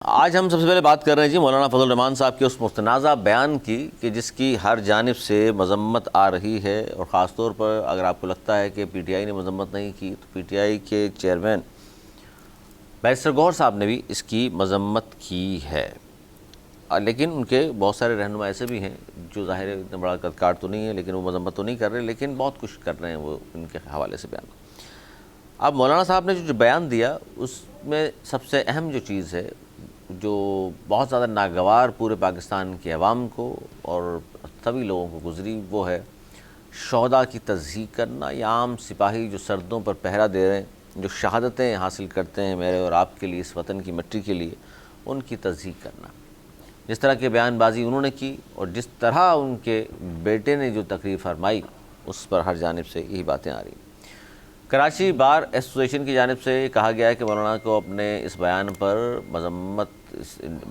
آج ہم سب سے پہلے بات کر رہے ہیں جی مولانا فضل الرحمان صاحب کے اس متنازع بیان کی کہ جس کی ہر جانب سے مذمت آ رہی ہے، اور خاص طور پر اگر آپ کو لگتا ہے کہ پی ٹی آئی نے مذمت نہیں کی تو پی ٹی آئی کے چیئرمین بیرسٹر گوہر صاحب نے بھی اس کی مذمت کی ہے، لیکن ان کے بہت سارے رہنما ایسے بھی ہیں جو ظاہر ہے اتنا بڑا قدکار تو نہیں ہے، لیکن وہ مذمت تو نہیں کر رہے، لیکن بہت کچھ کر رہے ہیں وہ ان کے حوالے سے بیان۔ اب مولانا صاحب نے جو بیان دیا اس میں سب سے اہم جو چیز ہے، جو بہت زیادہ ناگوار پورے پاکستان کے عوام کو اور سبھی لوگوں کو گزری، وہ ہے شہداء کی تصدیق کرنا، یا عام سپاہی جو سردوں پر پہرا دے رہے ہیں، جو شہادتیں حاصل کرتے ہیں میرے اور آپ کے لیے، اس وطن کی مٹی کے لیے، ان کی تصدیق کرنا۔ جس طرح کے بیان بازی انہوں نے کی اور جس طرح ان کے بیٹے نے جو تقریر فرمائی، اس پر ہر جانب سے یہی باتیں آ رہی ہیں۔ کراچی بار ایسوسیشن کی جانب سے کہا گیا ہے کہ مولانا کو اپنے اس بیان پر مذمت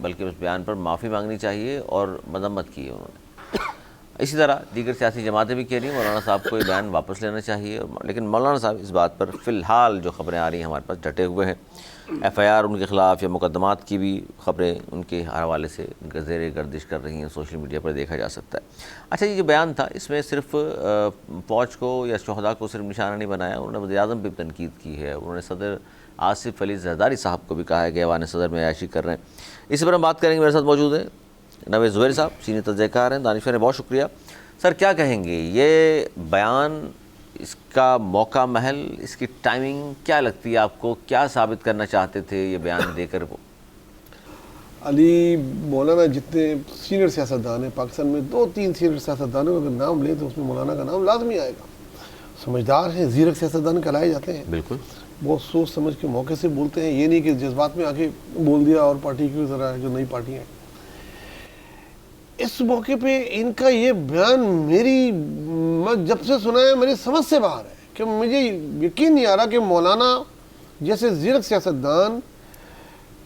بلکہ اس بیان پر معافی مانگنی چاہیے، اور مذمت کی ہے انہوں نے۔ اسی طرح دیگر سیاسی جماعتیں بھی کہہ رہی ہیں مولانا صاحب کو یہ بیان واپس لینا چاہیے، لیکن مولانا صاحب اس بات پر فی الحال جو خبریں آ رہی ہیں ہمارے پاس ڈٹے ہوئے ہیں۔ ایف آئی آر ان کے خلاف یا مقدمات کی بھی خبریں ان کے حوالے سے زیر گردش کر رہی ہیں، سوشل میڈیا پر دیکھا جا سکتا ہے۔ اچھا، یہ جو بیان تھا اس میں صرف فوج کو یا شہداء کو صرف نشانہ نہیں بنایا، انہوں نے وزیر اعظم پہ تنقید کی ہے، انہوں نے صدر آصف علی زرداری صاحب کو بھی کہا ہے کہ ایوان صدر میں عیاشی کر رہے ہیں۔ اس پر ہم بات کریں گے، میرے ساتھ موجود ہیں نوید زبیر صاحب، سینئر تجزیہ کار ہیں۔ دانشور ہیں، بہت شکریہ سر۔ کیا کہیں گے یہ بیان، اس کا موقع محل، اس کی ٹائمنگ کیا لگتی ہے آپ کو؟ کیا ثابت کرنا چاہتے تھے یہ بیان دے کر وہ؟ علی، مولانا جتنے سینئر سیاستدان ہیں پاکستان میں، 2-3 سینئر سیاستدانوں کا اگر نام لیں تو اس میں مولانا کا نام لازمی آئے گا۔ سمجھدار ہیں، زیرک سیاستدان کہلائے جاتے ہیں، بالکل بہت سوچ سمجھ کے موقع سے بولتے ہیں، یہ نہیں کہ جذبات میں آ کے بول دیا اور پارٹی کی ذرا جو نئی پارٹی ہیں۔ اس موقع پہ ان کا یہ بیان میں جب سے سنا ہے میری سمجھ سے باہر ہے، کہ مجھے یقین نہیں آ رہا کہ مولانا جیسے زیرک سیاستدان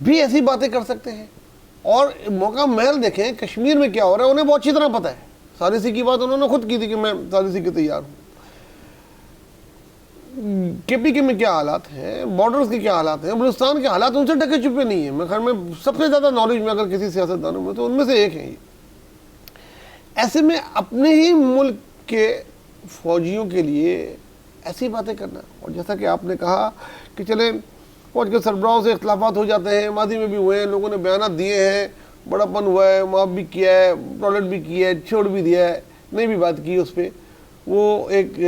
بھی ایسی باتیں کر سکتے ہیں۔ اور موقع محل دیکھیں کشمیر میں کیا ہو رہا ہے انہیں بہت اچھی طرح پتہ ہے۔ ثالثی کی بات انہوں نے خود کی تھی کہ میں ثالثی کے تیار ہوں۔ کے پی کے میں کیا حالات ہیں، بارڈرز کے کیا حالات ہیں، بلوچستان کے حالات ان سے ڈھکے چھپے نہیں ہیں۔ میں خیال میں سب سے زیادہ نالج میں اگر کسی سیاستدانوں میں تو ان میں سے ایک ہیں یہ۔ ایسے میں اپنے ہی ملک کے فوجیوں کے لیے ایسی باتیں کرنا، اور جیسا کہ آپ نے کہا کہ چلیں فوج کے سربراہوں سے اختلافات ہو جاتے ہیں، ماضی میں بھی ہوئے ہیں، لوگوں نے بیانات دیے ہیں، بڑا پن ہوا ہے، معاف بھی کیا ہے، ٹالریٹ بھی کیا ہے، چھوڑ بھی دیا ہے، نہیں بھی بات کی اس پہ، وہ ایک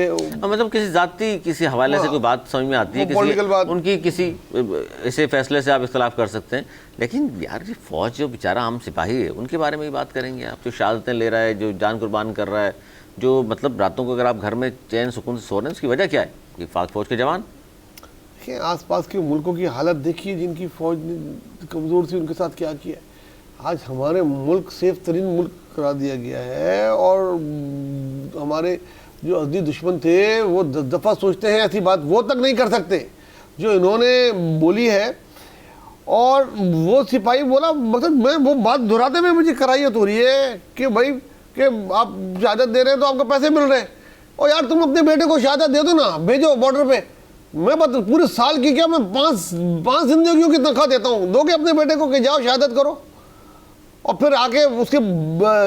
مطلب کسی ذاتی کسی حوالے سے کوئی بات سمجھ میں آتی ہے، پولیٹیکل بات، ان کی کسی ایسے فیصلے سے آپ اختلاف کر سکتے ہیں، لیکن یار یہ فوج جو بیچارہ عام سپاہی ہے ان کے بارے میں ہی بات کریں گے آپ؟ جو شہادتیں لے رہا ہے، جو جان قربان کر رہا ہے، جو مطلب راتوں کو اگر آپ گھر میں چین سکون سے سو رہے ہیں، اس کی وجہ کیا ہے؟ یہ پاک فوج کے جوان۔ دیکھیں آس پاس کے ملکوں کی حالت دیکھیے، جن کی فوج نے کمزور تھی ان کے ساتھ کیا کیا ہے۔ آج ہمارے ملک سیف ترین ملک قرار دیا گیا ہے، اور ہمارے جو ازلی دشمن تھے وہ 10 دفعہ سوچتے ہیں ایسی بات وہ تک نہیں کر سکتے جو انہوں نے بولی ہے۔ اور وہ سپاہی بولا، مطلب میں وہ بات دہراتے میں مجھے کرائیت ہو رہی ہے کہ بھائی کہ آپ شہادت دے رہے ہیں تو آپ کو پیسے مل رہے ہیں، اور یار تم اپنے بیٹے کو شہادت دے دو نا، بھیجو بارڈر پہ۔ میں پورے سال کی کیا میں 5 زندگیوں کی تنخواہ دیتا ہوں، دو گے اپنے بیٹے کو کہ جاؤ شہادت کرو، اور پھر آ کے اس کے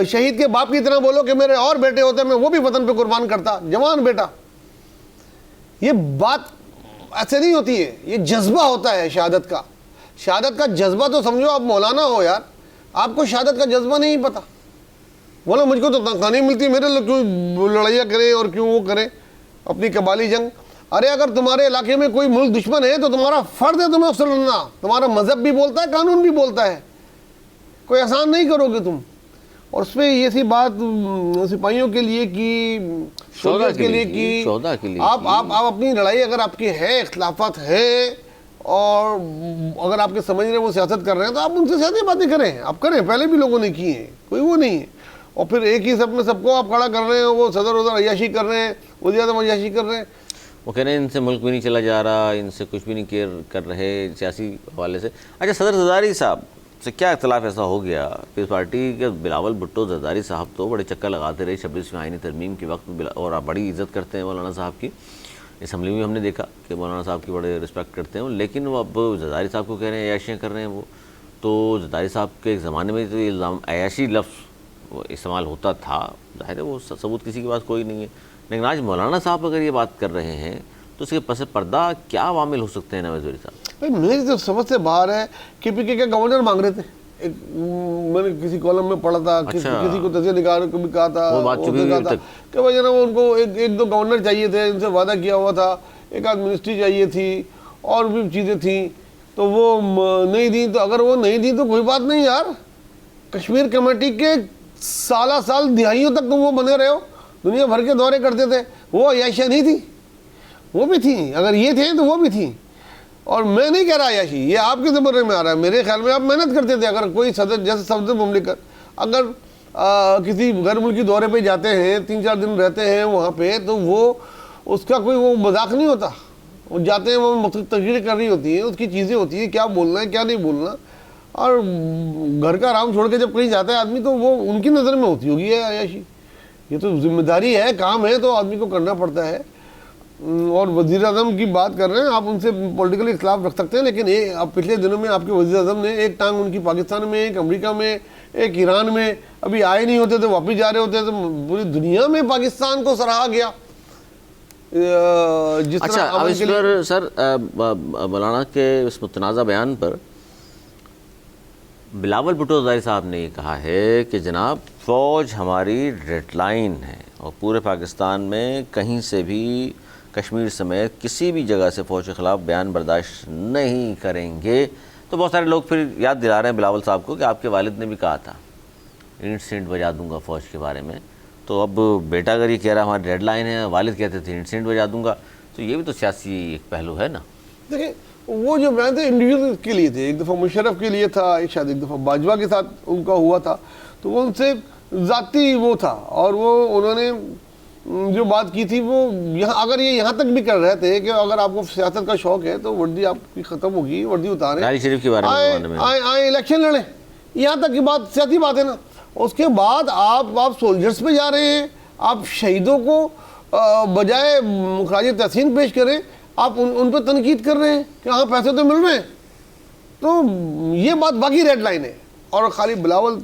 شہید کے باپ کی طرح بولو کہ میرے اور بیٹے ہوتے میں وہ بھی وطن پہ قربان کرتا، جوان بیٹا۔ یہ بات ایسے نہیں ہوتی ہے، یہ جذبہ ہوتا ہے شہادت کا۔ شہادت کا جذبہ تو سمجھو آپ مولانا ہو یار، آپ کو شہادت کا جذبہ نہیں پتا، بولو مجھ کو تو تنخواہ نہیں ملتی، میرے لوگ کیوں لڑائیاں کریں اور کیوں وہ کریں اپنی قبالی جنگ۔ ارے اگر تمہارے علاقے میں کوئی ملک دشمن ہے تو تمہارا فرض ہے تمہیں اس سے لڑنا، تمہارا مذہب بھی بولتا ہے، قانون بھی بولتا ہے، کوئی احسان نہیں کرو گے تم۔ اور اس پہ یہ سی بات سپاہیوں کے لیے کی، شہداء کے لیے کی، آپ اپنی لڑائی اگر آپ کی ہے، اختلافات ہیں، اور اگر آپ کے سمجھ رہے ہیں وہ سیاست کر رہے ہیں تو آپ ان سے سیاسی باتیں کریں، آپ کریں، پہلے بھی لوگوں نے کی ہیں، کوئی وہ نہیں ہے۔ اور پھر ایک ہی سب میں سب کو آپ کھڑا کر رہے ہیں، وہ صدر عیاشی کر رہے ہیں، وزیر اعظم عیاشی کر رہے ہیں، وہ کہہ رہے ہیں ان سے ملک بھی نہیں چلا جا رہا، ان سے کچھ بھی نہیں کیئر کر رہے سیاسی حوالے سے۔ اچھا، صدر زرداری صاحب سے کیا اختلاف ایسا ہو گیا؟ پیپلز پارٹی کے بلاول بھٹو زرداری صاحب تو بڑے چکر لگاتے رہے 26ویں آئینی ترمیم کے وقت، اور آپ بڑی عزت کرتے ہیں مولانا صاحب کی، اسمبلی میں ہم نے دیکھا کہ مولانا صاحب کی بڑے رسپیکٹ کرتے ہیں، لیکن وہ اب زرداری صاحب کو کہہ رہے ہیں عیاشیاں کر رہے ہیں وہ، تو زرداری صاحب کے ایک زمانے میں تو یہ الزام عیاشی لفظ وہ استعمال ہوتا تھا، ظاہر ہے وہ ثبوت کسی کے پاس کوئی نہیں ہے، لیکن آج مولانا صاحب اگر یہ بات کر رہے ہیں تو اس کے پس پردہ کیا عوامل ہو سکتے ہیں نواز وزیر صاحب؟ بھائی میری تو سمجھ سے باہر ہے کہ پی کے گورنر مانگ رہے تھے، ایک میں نے کسی کالم میں پڑھا تھا، کسی کو تجزیہ نگار کو بھی کہا تھا، وہ بات چکی کہا تھا کہ بھائی جناب ان کو ایک دو گورنر چاہیے تھے، ان سے وعدہ کیا ہوا تھا، ایک آدھ منسٹری چاہیے تھی اور بھی چیزیں تھیں، تو وہ نہیں دیں، تو اگر وہ نہیں دیں تو کوئی بات نہیں یار، کشمیر کمیٹی کے سالہ سال دہائیوں تک تم وہ بنے رہے ہو، دنیا بھر کے دورے کرتے تھے، وہ عیاشیاں نہیں تھیں، وہ بھی تھیں، اگر یہ تھے تو وہ بھی تھیں، اور میں نہیں کہہ رہا عیاشی، یہ آپ کے زمرے میں آ رہا ہے، میرے خیال میں آپ محنت کرتے تھے، اگر کوئی صدر جیسے صدر مملکت اگر کسی غیر ملکی دورے پہ جاتے ہیں 3-4 دن رہتے ہیں وہاں پہ، تو وہ اس کا کوئی وہ مذاق نہیں ہوتا، وہ جاتے ہیں وہ مختلف تقریر کرنی ہوتی ہیں، اس کی چیزیں ہوتی ہیں، کیا بولنا ہے کیا نہیں بولنا، اور گھر کا آرام چھوڑ کے جب کہیں جاتا ہے آدمی تو وہ ان کی نظر میں ہوتی ہوگی عیاشی، یہ تو ذمہ داری ہے، کام ہے تو آدمی کو کرنا پڑتا ہے، اور وزیر اعظم کی بات کر رہے ہیں آپ، ان سے پولیٹیکل اختلاف رکھ سکتے ہیں، لیکن اب پچھلے دنوں میں آپ کے وزیر اعظم نے ایک ٹانگ ان کی پاکستان میں، ایک امریکہ میں، ایک ایران میں، ابھی آئے نہیں ہوتے تو واپس جا رہے ہوتے تو پوری دنیا میں پاکستان کو سراہا گیا، جس اچھا طرح اب اس پر سر مولانا کے اس متنازع بیان پر بلاول بھٹو زرداری صاحب نے یہ کہا ہے کہ جناب فوج ہماری ریڈ لائن ہے اور پورے پاکستان میں کہیں سے بھی کشمیر سمیت کسی بھی جگہ سے فوج کے خلاف بیان برداشت نہیں کریں گے۔ تو بہت سارے لوگ پھر یاد دلا رہے ہیں بلاول صاحب کو کہ آپ کے والد نے بھی کہا تھا اینٹ سینٹ بجا دوں گا فوج کے بارے میں، تو اب بیٹا اگر یہ کہہ رہا ہماری ریڈ لائن ہے، والد کہتے تھے اینٹ سینٹ بجا دوں گا، تو یہ بھی تو سیاسی ایک پہلو ہے نا۔ دیکھیں وہ جو بیان تھے انڈیویجول کے لیے تھے، ایک دفعہ مشرف کے لیے تھا، شاید ایک دفعہ باجوہ کے ساتھ ان کا ہوا تھا، تو وہ ان سے ذاتی وہ تھا، اور وہ انہوں نے جو بات کی تھی وہ یہاں اگر یہ یہاں تک بھی کر رہے تھے کہ اگر آپ کو سیاست کا شوق ہے تو وردی آپ کی ختم ہوگی، وردی اتاریں، غازی شریف کے بارے میں آئیں الیکشن لڑیں، یہاں تک کی بات سیاسی بات ہے نا۔ اس کے بعد آپ سولجرز پہ جا رہے ہیں، آپ شہیدوں کو بجائے خراج تحسین پیش کریں آپ ان پہ تنقید کر رہے ہیں کہ ہاں پیسے تو مل رہے ہیں، تو یہ بات باقی ریڈ لائن ہے، اور خالی بلاول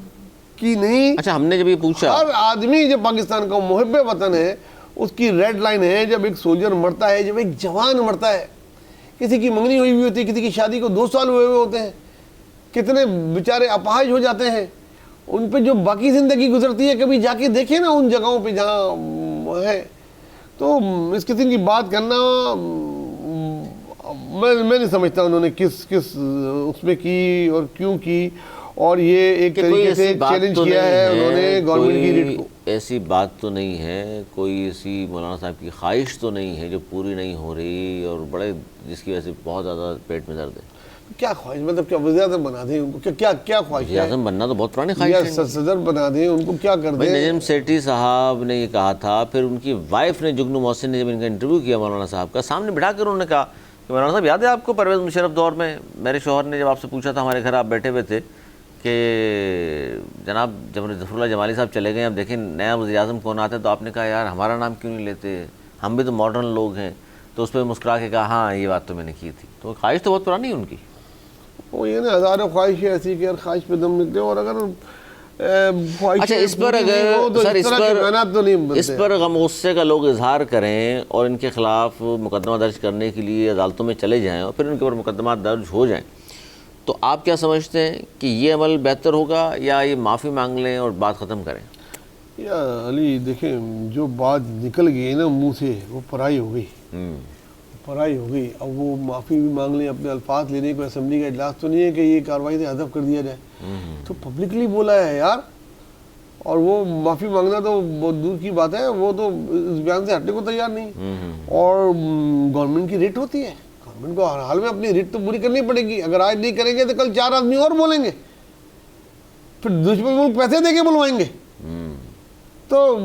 کی نہیں۔ اچھا ہم نے جب یہ پوچھا، ہر آدمی جو پاکستان کا محب وطن ہے اس کی ریڈ لائن ہے، جب ایک سولجر مرتا ہے، جب ایک جوان مرتا ہے، کسی کی منگنی ہوئی ہوئی ہوتی ہے، کسی کی شادی کو 2 سال ہوئے ہوتے ہیں، کتنے بیچارے اپاہج ہو جاتے ہیں، ان پہ جو باقی زندگی گزرتی ہے، کبھی جا کے دیکھیں نا ان جگہوں پہ جہاں ہے، تو اس قسم کی بات کرنا میں نہیں سمجھتا انہوں نے کس اس میں کی اور کیوں کی، اور یہ ایک طریقے سے چیلنج کیا ہے انہوں نے گورنمنٹ کی ریٹ کو۔ ایسی بات تو نہیں ہے، کوئی ایسی مولانا صاحب کی خواہش تو نہیں ہے جو پوری نہیں ہو رہی اور بڑے جس کی وجہ سے بہت زیادہ پیٹ میں درد ہے؟ کیا خواہش، مطلب کیا وزیر اعظم بنا دیں ان کو، کیا خواہش ہے؟ وزیر اعظم بننا تو بہت پرانی خواہش ہے، صدر بنا دیں ان کو، کیا کر دیں؟ نجم سیٹھی صاحب نے یہ کہا تھا، پھر ان کی وائف نے جگنو محسن نے جب ان کا انٹرویو کیا مولانا صاحب کا، سامنے بٹھا کر انہوں نے کہا کہ مولانا صاحب یاد ہے آپ کو پرویز مشرف دور میں میرے شوہر نے جب آپ سے پوچھا تھا، ہمارے گھر آپ بیٹھے ہوئے تھے کہ جناب جب ظفر اللہ جمالی صاحب چلے گئے اب دیکھیں نیا وزیر اعظم کون آتا ہے، تو آپ نے کہا یار ہمارا نام کیوں نہیں لیتے، ہم بھی تو ماڈرن لوگ ہیں، تو اس پہ مسکرا کے کہا ہاں یہ بات تو میں نے کی تھی۔ تو خواہش تو بہت پرانی ہے ان کی، وہ یہ نا ہزاروں خواہشیں ایسی کہ ہر خواہش پہ دم نکلے، اور اگر اچھا اس پر اگر سر اس پر غم غصے کا لوگ اظہار کریں اور ان کے خلاف مقدمہ درج کرنے کے لیے عدالتوں میں چلے جائیں اور پھر ان کے اوپر مقدمات درج ہو جائیں، تو آپ کیا سمجھتے ہیں کہ یہ عمل بہتر ہوگا یا یہ معافی مانگ لیں اور بات ختم کریں؟ یا علی دیکھیں جو بات نکل گئی نا منہ سے وہ پرائی ہو گئی، پرائی ہو گئی، اب وہ معافی بھی مانگ لیں، اپنے الفاظ لینے کو، اسمبلی کا اجلاس تو نہیں ہے کہ یہ کارروائی سے حذف کر دیا جائے، تو پبلکلی بولا ہے یار، اور وہ معافی مانگنا تو بہت دور کی بات ہے، وہ تو اس بیان سے ہٹنے کو تیار نہیں، اور گورنمنٹ کی ریٹ ہوتی ہے، گورنمنٹ کو ہر حال میں اپنی ریٹ تو پوری کرنی پڑے گی، اگر آج نہیں کریں گے تو کل 4 آدمی اور بولیں گے، پھر دشمن ملک پیسے دے کے بلوائیں گے، تو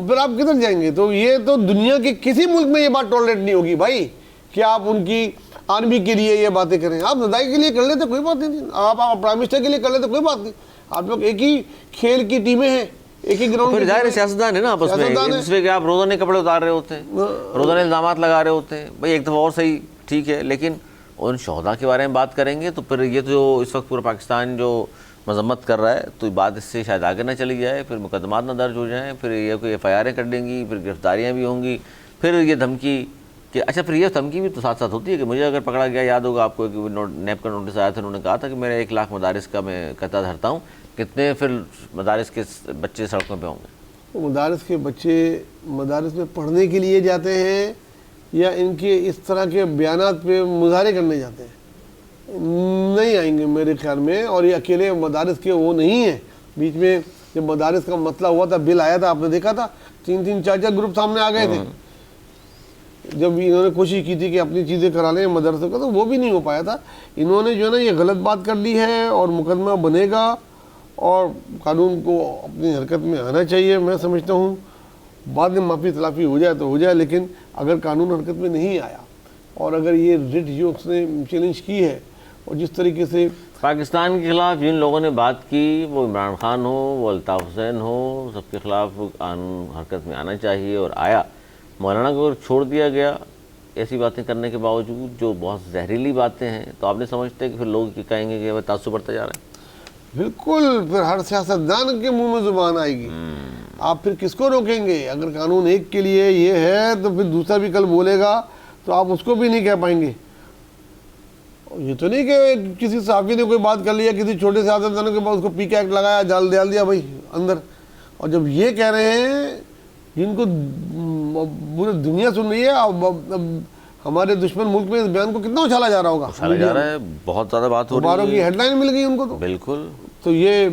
پھر آپ کدھر جائیں گے؟ تو یہ تو دنیا کے کسی ملک میں یہ بات ٹالریٹ نہیں ہوگی بھائی کہ آپ ان کی آرمی کے لیے یہ باتیں کریں، آپ زدائی کے لیے کر لیتے کوئی بات نہیں، آپ پرائم منسٹر کے لیے کر لیتے کوئی بات نہیں، آپ لوگ ایک ہی کھیل کی ٹیمیں ہیں، ایک ہی گراؤنڈ، پھر ظاہر سیاستدان ہے نا آپس میں، ایک دوسرے کے آپ روزانہ کپڑے اتار رہے ہوتے ہیں، روزانہ الزامات لگا رہے ہوتے ہیں، بھائی ایک دفعہ اور صحیح ٹھیک ہے، لیکن ان شہداء کے بارے میں بات کریں گے تو پھر یہ تو اس وقت پورا پاکستان جو مذمت کر رہا ہے تو بات اس سے شاید آگے نہ چلی جائے، پھر مقدمات نہ درج ہو جائیں، پھر یہ کوئی ایف آئی آریں کر دیں گی، پھر گرفتاریاں بھی ہوں گی، پھر یہ دھمکی کہ اچھا پھر یہ دھمکی بھی تو ساتھ ساتھ ہوتی ہے کہ مجھے اگر پکڑا گیا، یاد ہوگا آپ کو کہ نیب کا نوٹس آیا تھا، انہوں نے کہا تھا کہ میرے 1 لاکھ مدارس کا میں قطع دھرتا ہوں، کتنے پھر مدارس کے بچے سڑکوں پہ ہوں گے؟ مدارس کے بچے مدارس میں پڑھنے کے لیے جاتے ہیں یا ان کے اس طرح کے بیانات پہ مظاہرے کرنے جاتے ہیں؟ نہیں آئیں گے میرے خیال میں، اور یہ اکیلے مدارس کے وہ نہیں ہیں۔ بیچ میں جب مدارس کا مسئلہ ہوا تھا، بل آیا تھا، آپ نے دیکھا تھا 3 4 گروپ سامنے آ گئے تھے جب انہوں نے کوشش کی تھی کہ اپنی چیزیں کرا لیں مدرسے کو، تو وہ بھی نہیں ہو پایا تھا۔ انہوں نے جو ہے نا یہ غلط بات کر لی ہے اور مقدمہ بنے گا اور قانون کو اپنی حرکت میں آنا چاہیے۔ میں سمجھتا ہوں بعد میں معافی تلافی ہو جائے تو ہو جائے، لیکن اگر قانون حرکت میں نہیں آیا اور اگر یہ ریٹ جو اس نے چیلنج کی ہے اور جس طریقے سے پاکستان کے خلاف جن لوگوں نے بات کی، وہ عمران خان ہو، وہ الطاف حسین ہو، سب کے خلاف قانون حرکت میں آنا چاہیے اور آیا۔ مولانا کو چھوڑ دیا گیا ایسی باتیں کرنے کے باوجود جو بہت زہریلی باتیں ہیں، تو آپ نے سمجھتے کہ پھر لوگ کہیں گے کہ وہ تعصب بڑھتا جا رہا ہے؟ بالکل، پھر ہر سیاستدان کے منہ میں زبان آئے گی۔ آپ پھر کس کو روکیں گے؟ اگر قانون ایک کے لیے یہ ہے تو پھر دوسرا بھی کل بولے گا تو آپ اس کو بھی نہیں کہہ پائیں گے۔ یہ تو نہیں کہ کسی صحافی نے کوئی بات کر لیا کسی چھوٹے سیاستدانوں کے بعد اس کو پی کے ایکٹ لگایا، جال ڈال دیا بھائی اندر، اور جب یہ کہہ رہے ہیں جن کو پوری دنیا سن رہی ہے، اب ہمارے دشمن ملک میں اس بیان کو کتنا اچھالا جا رہا ہوگا، اچھالا جا رہا ہے، بہت زیادہ بات ہو اخباروں رہی کی ہے، ہیڈ لائن مل گئی ان کو۔ بالکل۔ تو یہ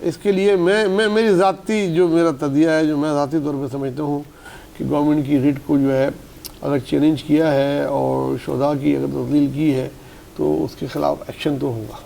اس کے لیے میں میری ذاتی جو میرا تدیہ ہے، جو میں ذاتی طور پہ سمجھتا ہوں کہ گورنمنٹ کی ریٹ کو جو ہے اگر چیلنج کیا ہے اور شہداء کی اگر تذلیل کی ہے تو اس کے خلاف ایکشن تو ہوگا۔